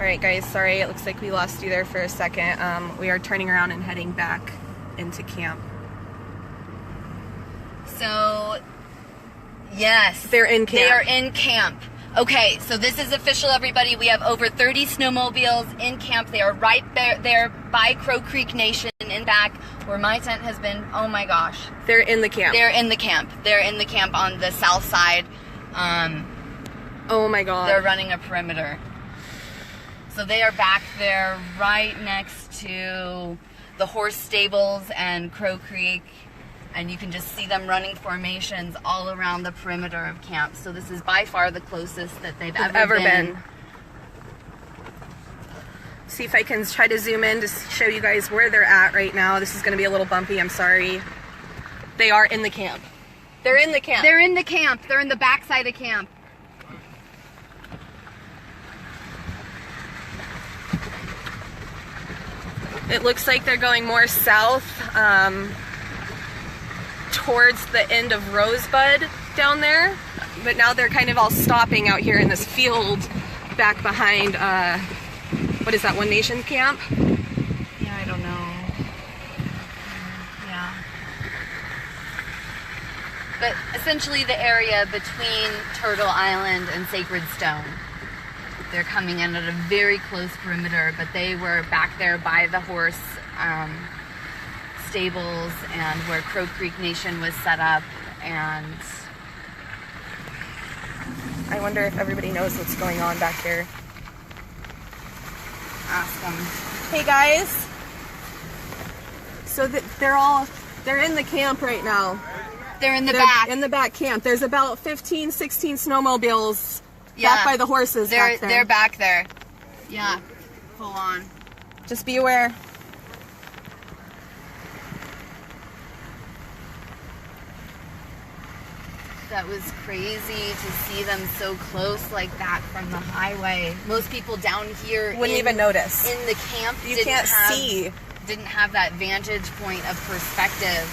Alright guys, sorry, it looks like we lost you there for a second. We are turning around and heading back into camp. So, yes. They're in camp. They are in camp. Okay, so this is official, everybody. We have over 30 snowmobiles in camp. They are right there by Crow Creek Nation in back where my tent has been. Oh my gosh. They're in the camp. They're in the camp. They're in the camp on the south side. Oh my god. They're running a perimeter. So they are back there right next to the horse stables and Crow Creek. And you can just see them running formations all around the perimeter of camp. So this is by far the closest that they've ever been. See if I can try to zoom in to show you guys where they're at right now. This is going to be a little bumpy, I'm sorry. They are in the camp. They're in the camp. They're in the camp. They're in the backside of camp. It looks like they're going more south. Towards the end of Rosebud down there, but now they're kind of all stopping out here in this field back behind what is that, One Nation camp? Yeah, I don't know. Yeah. But essentially the area between Turtle Island and Sacred Stone. They're coming in at a very close perimeter, but they were back there by the horse stables and where Crow Creek Nation was set up. And I wonder if everybody knows what's going on back here. Ask them. Hey guys, so they're in the camp right now. They're in the back. In the back camp. There's about 15, 16 snowmobiles Yeah. back by the horses. Back there. They're back there. Yeah, full on. Just be aware. That was crazy to see them so close like that from the highway. Most people down here wouldn't even notice. In the camp, you can't see. Didn't have that vantage point of perspective.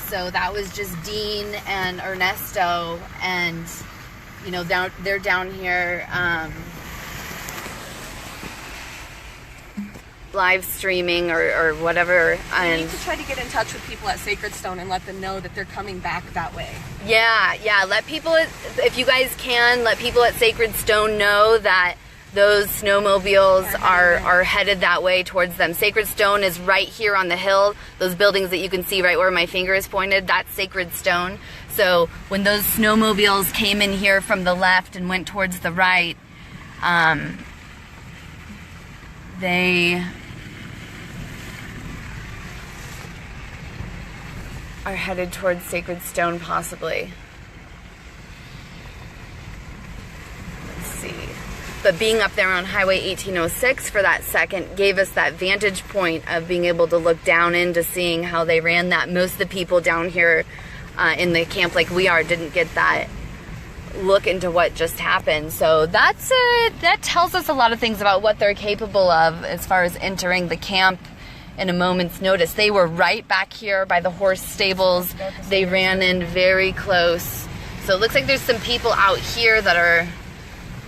So that was just Dean and Ernesto, and you know they're down here live streaming or whatever. And you need to try to get in touch with people at Sacred Stone and let them know that they're coming back that way. Yeah, let people, if you guys can, let people at Sacred Stone know that those snowmobiles are headed that way towards them. Sacred Stone is right here on the hill. Those buildings that you can see right where my finger is pointed, that's Sacred Stone. So when those snowmobiles came in here from the left and went towards the right, they are headed towards Sacred Stone, possibly. Let's see. But being up there on Highway 1806 for that second gave us that vantage point of being able to look down into seeing how they ran that. Most of the people down here in the camp like we are didn't get that look into what just happened. So that tells us a lot of things about what they're capable of as far as entering the camp in a moment's notice. They were right back here by the horse stables. They ran in very close. So it looks like there's some people out here that are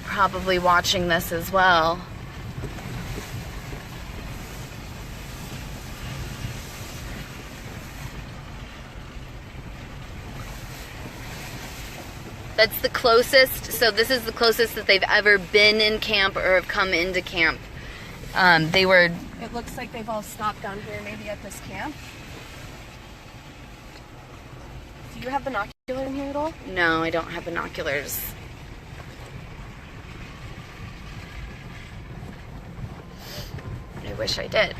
probably watching this as well. That's the closest, so this is the closest that they've ever been in camp or have come into camp. It looks like they've all stopped down here, maybe at this camp. Do you have binoculars in here at all? No, I don't have binoculars. I wish I did.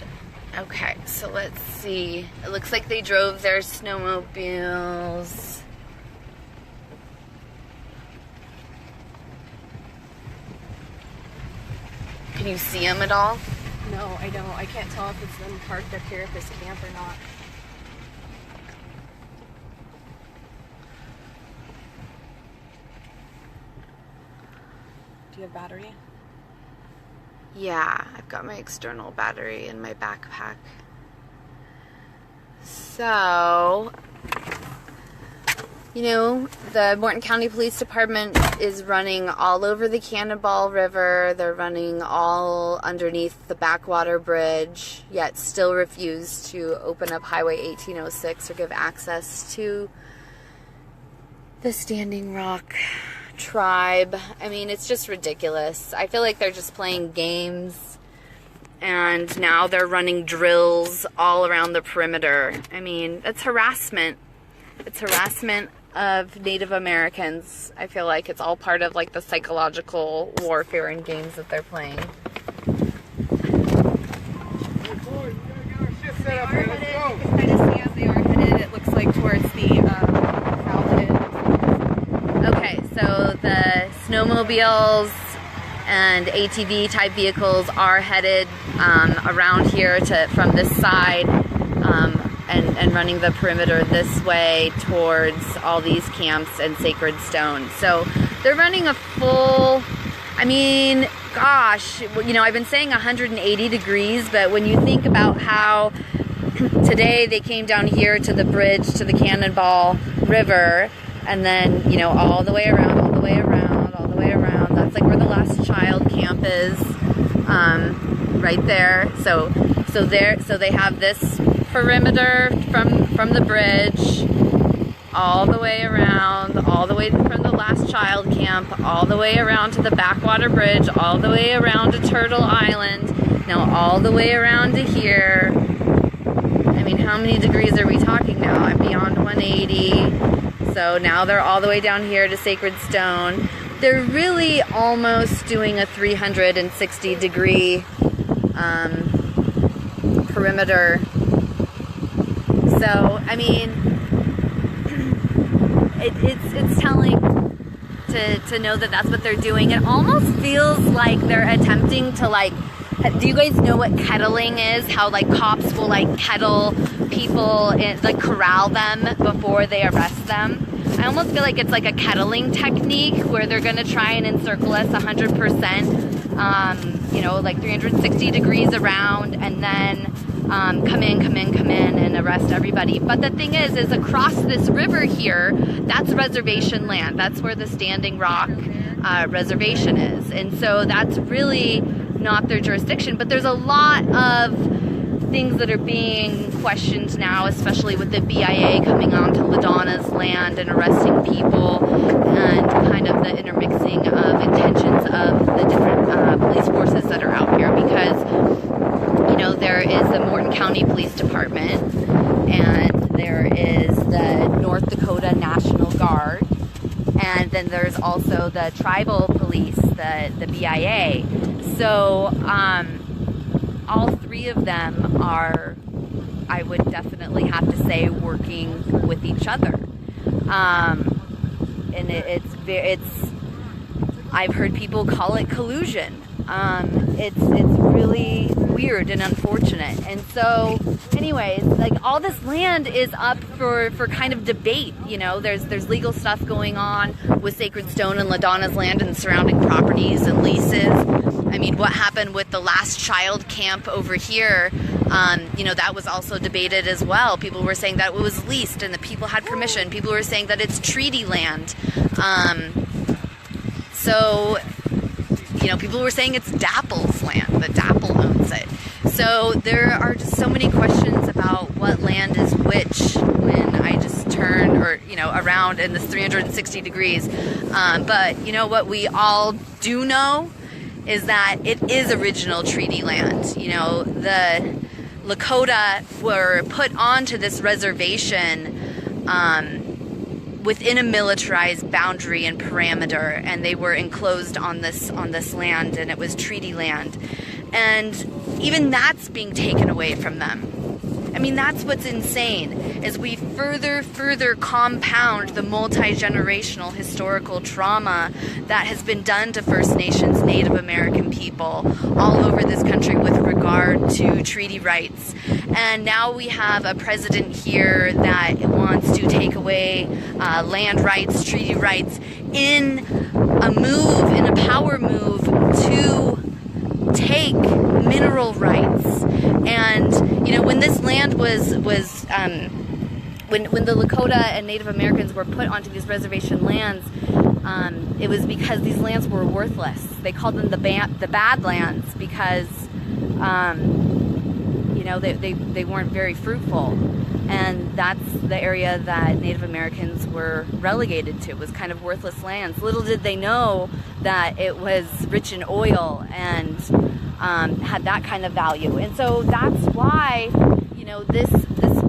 Okay, so let's see. It looks like they drove their snowmobiles. Can you see them at all? No, I don't. I can't tell if it's them parked up here at this camp or not. Do you have battery? Yeah, I've got my external battery in my backpack. So, You know, the Morton County Police Department is running all over the Cannonball River. They're running all underneath the Backwater Bridge, yet still refuse to open up Highway 1806 or give access to the Standing Rock tribe. I mean, it's just ridiculous. I feel like they're just playing games, and now they're running drills all around the perimeter. I mean, it's harassment. It's harassment of Native Americans. I feel like it's all part of like the psychological warfare and games that they're playing. They are headed, you can kind of see as they are headed, it looks like towards the south end. Okay, so the snowmobiles and ATV type vehicles are headed around here from this side, and running the perimeter this way towards all these camps and sacred stone. So they're running a full, I mean, gosh, you know, I've been saying 180 degrees, but when you think about how today they came down here to the bridge to the Cannonball River, and then, you know, all the way around, all the way around, all the way around. That's like where the last child camp is, right there. So they have this perimeter from the bridge all the way around, all the way from the last child camp, all the way around to the Backwater Bridge, all the way around to Turtle Island, now all the way around to here. I mean, how many degrees are we talking now? I'm beyond 180. So now they're all the way down here to Sacred Stone. They're really almost doing a 360 degree perimeter. So, I mean, it's telling to know that that's what they're doing. It almost feels like they're attempting to, like, do you guys know what kettling is? How, like, cops will, like, kettle people, like, corral them before they arrest them. I almost feel like it's like a kettling technique where they're going to try and encircle us 100%, you know, like 360 degrees around, and then come in and arrest everybody. But the thing is across this river here, that's reservation land. That's where the Standing Rock reservation is. And so that's really not their jurisdiction. But there's a lot of things that are being questioned now, especially with the BIA coming onto LaDonna's land and arresting people, and kind of the intermixing of intentions of the different police forces that are out here. Because, you know, there is the Morton County Police Department, and there is the North Dakota National Guard, and then there's also the tribal police, the BIA. So all three of them are, I would definitely have to say, working with each other. And it's I've heard people call it collusion. It's really weird and unfortunate. And so, anyways, like, all this land is up for kind of debate. You know, there's legal stuff going on with Sacred Stone and LaDonna's land and surrounding properties and leases. I mean, what happened with the last child camp over here, you know, that was also debated as well. People were saying that it was leased and the people had permission. People were saying that it's treaty land. So, you know, people were saying it's DAPL's land, that DAPL owns it. So there are just so many questions about what land is which when I just turn, or, you know, around in this 360 degrees. But, you know, what we all do know is that it is original treaty land. You know, the Lakota were put onto this reservation within a militarized boundary and parameter, and they were enclosed on this land, and it was treaty land. And even that's being taken away from them. I mean, that's what's insane, is we further compound the multi-generational historical trauma that has been done to First Nations, Native American people all over this country with regard to treaty rights. And now we have a president here that wants to take away land rights, treaty rights, in a power move to take mineral rights. And, you know, when this land was when the Lakota and Native Americans were put onto these reservation lands, it was because these lands were worthless. They called them the Badlands because you know, they weren't very fruitful, and that's the area that Native Americans were relegated to, was kind of worthless lands. Little did they know that it was rich in oil and had that kind of value. And so that's why, you know, this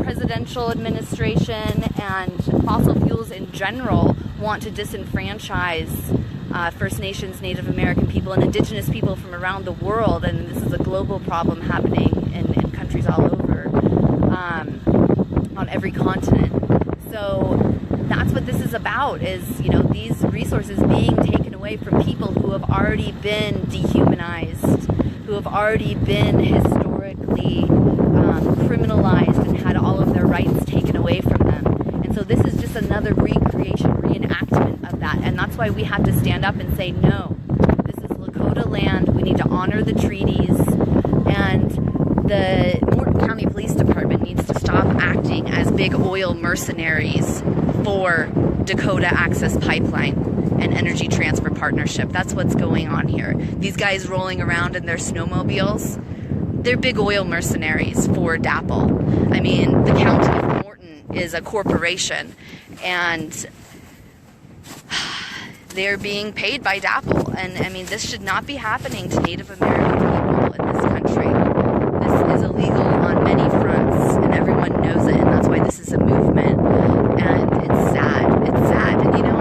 presidential administration and fossil fuels in general want to disenfranchise First Nations, Native American people, and Indigenous people from around the world. And this is a global problem happening in countries all over, on every continent. So that's what this is about, is, you know, these resources being taken away from people who have already been dehumanized, who have already been historically criminalized and had all of their rights taken away from them. And so this is just another recreation, reenactment of that. And that's why we have to stand up and say, no, this is Lakota land. We need to honor the treaties. And the Morton County Police Department needs to stop acting as big oil mercenaries for Dakota Access Pipeline and Energy Transfer Partnership. That's what's going on here. These guys rolling around in their snowmobiles, they're big oil mercenaries for DAPL. I mean, the county of Morton is a corporation, and they're being paid by DAPL. And I mean, this should not be happening to Native American people in this country. This is illegal on many fronts, and everyone knows it, and that's why this is a movement. And it's sad. It's sad. And you know,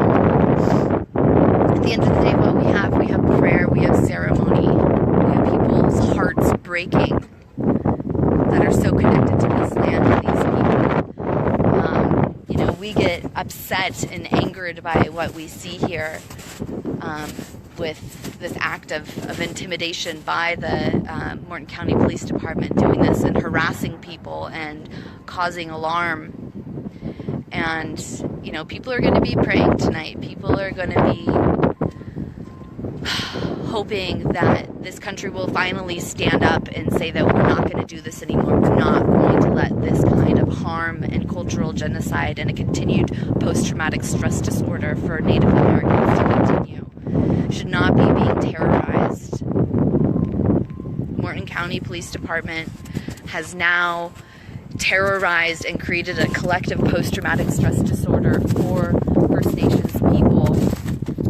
at the end of the day, what we have prayer, we have ceremony, we have people's hearts breaking that are so connected to this land and these people. You know, we get upset and angered by what we see here, with this act of intimidation by the Morton County Police Department doing this and harassing people and causing alarm. And, you know, people are going to be praying tonight. People are going to be hoping that this country will finally stand up and say that we're not going to do this anymore. We're not going to let this kind of harm and cultural genocide and a continued post-traumatic stress disorder for Native Americans to continue. Should not be being terrorized. Morton County Police Department has now terrorized and created a collective post-traumatic stress disorder for First Nations people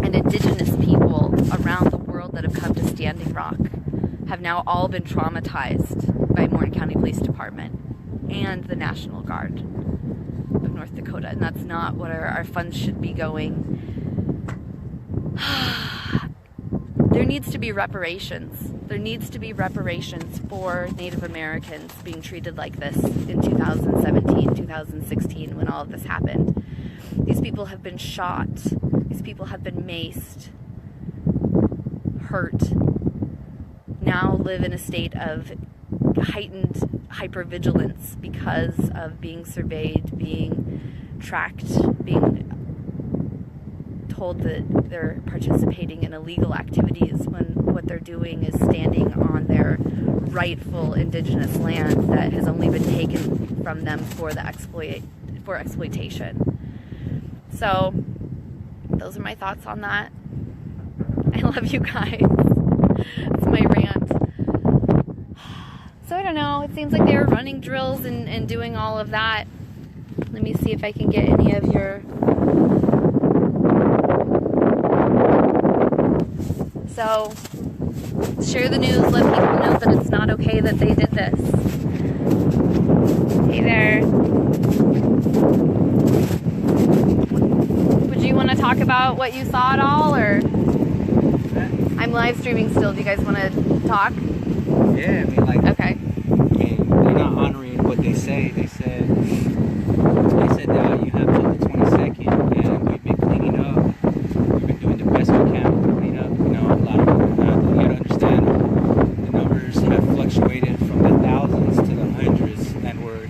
and Indigenous people around the world that have come to Standing Rock, have now all been traumatized by Morton County Police Department and the National Guard of North Dakota. And that's not what our funds should be going. There needs to be reparations. There needs to be reparations for Native Americans being treated like this in 2017, 2016, when all of this happened. These people have been shot. These people have been maced, hurt, now live in a state of heightened hypervigilance because of being surveyed, being tracked, being told that they're participating in illegal activities when what they're doing is standing on their rightful indigenous land that has only been taken from them for exploitation. So those are my thoughts on that. I love you guys. It's my rant. So I don't know, it seems like they were running drills and doing all of that. Let me see if I can get any of your... So, share the news, let people know that it's not okay that they did this. Hey there. Would you want to talk about what you saw at all, or? I'm live streaming still. Do you guys want to talk? Yeah, I mean, like, okay. They're not honoring what they say. They said that you have till the 22nd, and we've been cleaning up. We've been doing the best we can to clean up. You know, a lot of you gotta understand the numbers have fluctuated from the thousands to the hundreds, and we're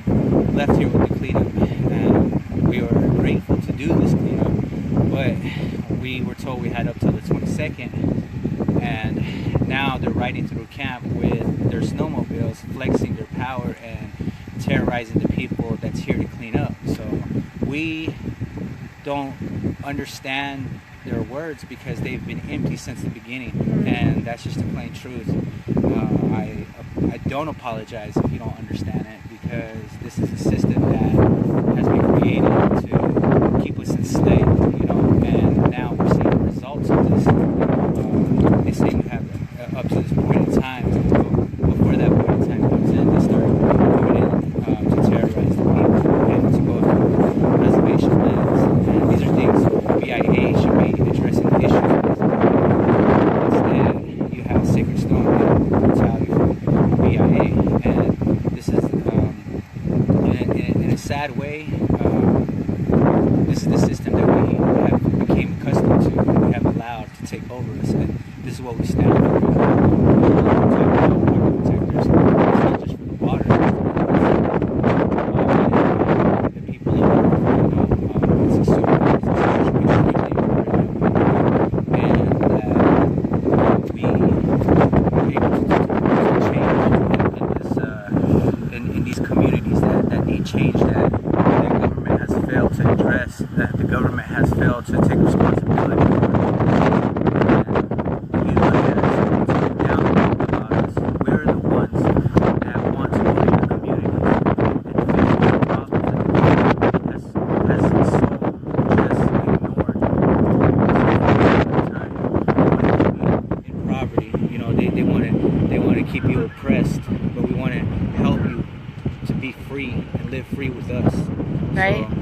left here with the cleanup. And we are grateful to do this cleanup, but we were told we had up till the 22nd. And now they're riding through camp with their snowmobiles, flexing their power and terrorizing the people that's here to clean up. So we don't understand their words because they've been empty since the beginning, and that's just the plain truth. I don't apologize if you don't understand it, because this is a system that has been created to keep us enslaved, you know, and now we're seeing the results of this. They say you have up to this point in time, before that point in time comes in, they start coming in to terrorize the people and to go through reservation lands. And these are things BIA should be addressing the issues with. Instead, you have Sacred Stone and brutality from BIA, and this is, in a sad way, this is the system that we have became accustomed to, and we have allowed to take over us, and this is what we stand for. Protectors, it's not just for the water, the people of Earth, you know, it's a super, it's a really important, and that we are able to change in these communities that need change, that the government has failed to address, that the government has failed to take responsibility for. And you look at us, it's down about us. We're the ones that want to go in the communities and fix the problems that the government has so just ignored. In poverty, you know, they want to keep you oppressed, but we want to help you to be free and live free with us. Right. So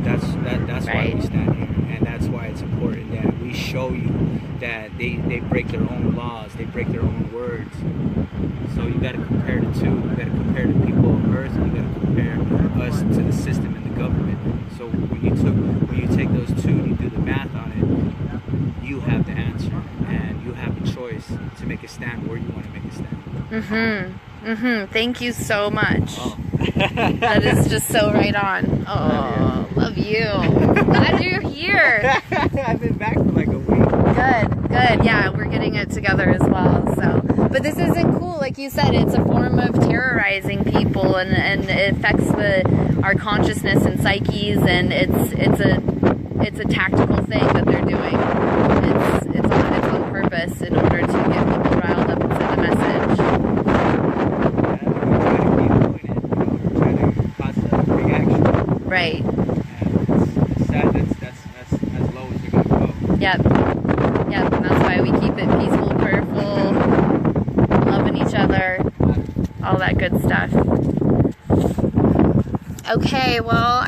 that's why we stand here, and that's why it's important that we show you that they break their own laws, they break their own words. So you got to compare the two. You got to compare the people of Earth, and you got to compare us to the system and the government. So when you take those two and you do the math on it, you have the answer, and you have a choice to make a stand where you want to make a stand. Thank you so much. Oh. That is just so right on. Oh, love you. Glad you're here. I've been back for like a week. Good. Yeah, we're getting it together as well. So, but this isn't cool. Like you said, it's a form of terrorizing people, and it affects our consciousness and psyches, and it's a tactical thing that they're doing. It's on purpose in order to get people riled up and send a message. Right. And it's sad that's as low as they're gonna go. Yep, and that's why we keep it peaceful, prayerful, loving each other, all that good stuff. Okay, well,